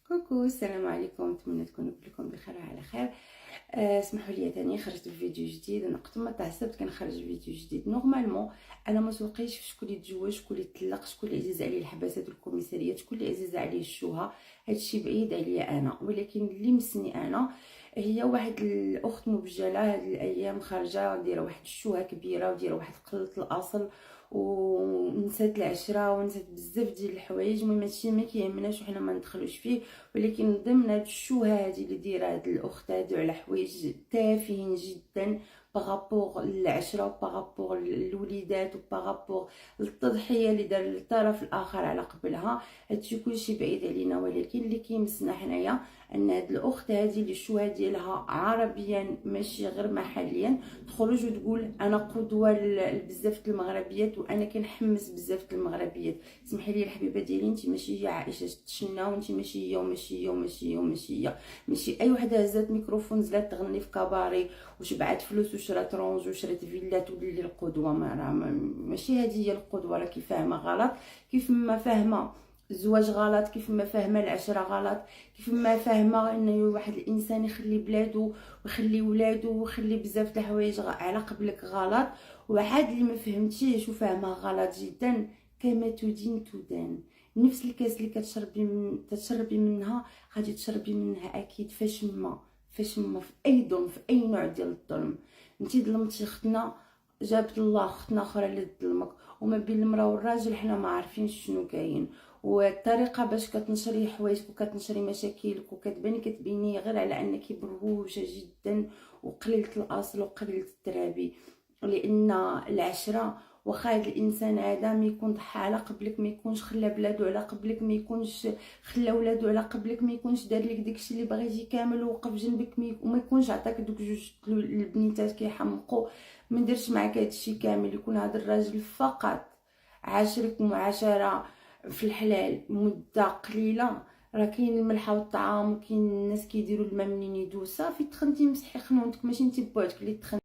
كوكو، السلام عليكم، نتمنى تكونوا كلكم بخير وعلى خير. اسمحوا لي ثاني خرجت بفيديو جديد. انا وقت ما تعصبت كنخرج فيديو جديد. نورمالمون انا ما سوقيش في شكون اللي تزوج، شكون اللي طلق، شكون اللي عزيز عليه الحباسات والكوميساريات، شكون اللي عزيز عليه الشوهه. هادشي بعيد عليا انا، ولكن اللي مسني انا هي واحد الاخت مبجله هاد الايام خارجه دايره واحد الشوهه كبيره ودايره واحد قله الاصل ونسات العشره ونسات بزاف ديال الحوايج. المهم هادشي ما كيهمناش وحنا ما ندخلوش فيه، ولكن ضمن هاد الشوهه هادي اللي دايره هاد الاخت هادو على حوايج تافهين جدا بارابور للعشره وبارابور للوليدات وبارابور للتضحيه اللي دار الطرف الاخر على قبلها. هادشي كلشي بعيد علينا، ولكن اللي كيمسنا حنايا ان هاد الاخت هادي اللي الشوهه ديالها عربيا ماشي غير محليا تخرج وتقول انا قدوه لبزاف المغربيات وانا كنحمس بزاف المغربيات. سمحي لي الحبيبه ديالي، انت ماشي هي عائشه تشنا، وانت ماشي هي وماشي هي وماشي هي وماشي هي. ماشي اي وحده هزات ميكروفون زلات تغني في كباري وشبعت فلوس وشرات رونج وشرات فيلات ولي القدوه. ماشي هذه هي القدوه. راكي فاهمه غلط، كيف ما فاهمه الزواج غلط، كيف ما فاهمه العشره غلط، كيف ما فاهمه انه واحد الانسان يخلي بلادو ويخلي ولادو ويخلي بزاف د الحوايج على قبلك غلط. وعاد اللي ما فهمتيش وفاهمه غلط جدا، كما تدين تدان. نفس الكاس اللي تشربي منها غادي تشربي منها اكيد. فاش ما في اي ظلم، في اي نوع ديال الظلم. انتي ظلمتي اختنا، جابت الله اختنا اخرى اللي تظلمك. وما بين المراه والراجل حنا ما عارفين شنو كاين، والطريقه باش كتنشري حوايجك وكتنشري مشاكلك وكتباني كتبيني غير على انك بروجه جدا وقليله الاصل وقليله الترابي. لان العشره، واخا هاد الانسان هذا ما يكون ضحى على قبلك، ما يكونش خلى بلادو على قبلك، ما يكونش خلى ولادو على قبلك، ما يكونش دار لك داكشي اللي بغيتي كامل ووقف جنبك، وما يكونش عطاك دوك جوج البنيتات كيحمقوا، ما نديرش معاك هادشي كامل. يكون هذا الراجل فقط عاشرك معاشره في الحلال مده قليله. راه كاين الملحه والطعام، وكاين الناس كيديروا الماء منين يدوز. صافي تخنتي مسحي خنونتك، ماشي انت بوحدك اللي تخن.